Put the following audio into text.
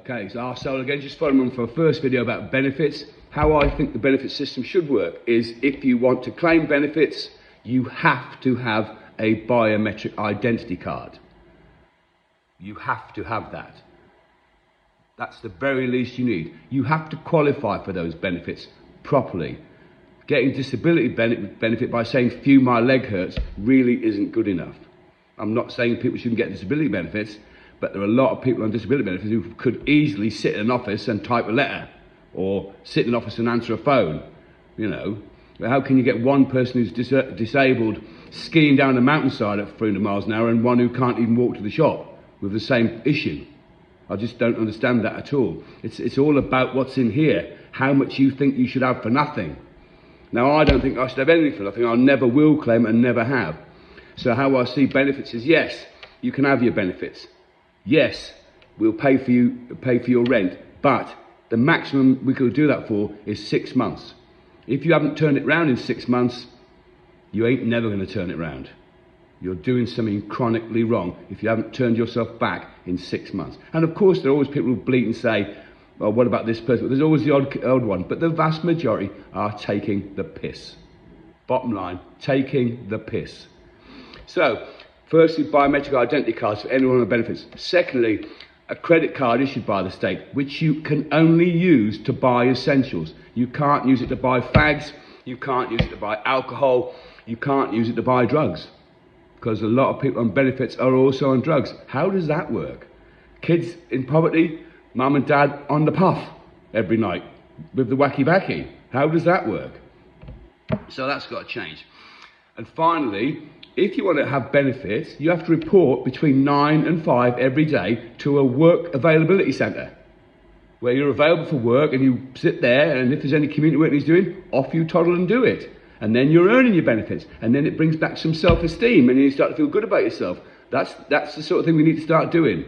Okay, so Arsole again, just following on from the first video about benefits. How I think the benefit system should work is if you want to claim benefits, you have to have a biometric identity card. You have to have that. That's the very least you need. You have to qualify for those benefits properly. Getting disability benefit by saying "phew, my leg hurts" really isn't good enough. I'm not saying people shouldn't get disability benefits, but there are a lot of people on disability benefits who could easily sit in an office and type a letter, or sit in an office and answer a phone. You know, how can you get one person who's disabled skiing down a mountainside at 300 miles an hour and one who can't even walk to the shop with the same issue? I just don't understand that at all. It's all about what's in here, how much you think you should have for nothing. Now, I don't think I should have anything for nothing. I never will claim and never have. So how I see benefits is, yes, you can have your benefits. Yes, we'll pay for your rent, but the maximum we could do that for is 6 months. If you haven't turned it round in 6 months, you ain't never going to turn it round. You're doing something chronically wrong if you haven't turned yourself back in 6 months. And of course, there are always people who bleat and say, "Well, what about this person?" There's always the odd one, but the vast majority are taking the piss. Bottom line, taking the piss. So, firstly, biometric identity cards for anyone on the benefits. Secondly, a credit card issued by the state, which you can only use to buy essentials. You can't use it to buy fags, you can't use it to buy alcohol, you can't use it to buy drugs. Because a lot of people on benefits are also on drugs. How does that work? Kids in poverty, mum and dad on the puff every night with the wacky backy. How does that work? So that's got to change. And finally, if you want to have benefits, you have to report between 9 and 5 every day to a work availability centre, where you're available for work and you sit there, and if there's any community work he's doing, off you toddle and do it. And then you're earning your benefits, and then it brings back some self-esteem and you start to feel good about yourself. That's the sort of thing we need to start doing.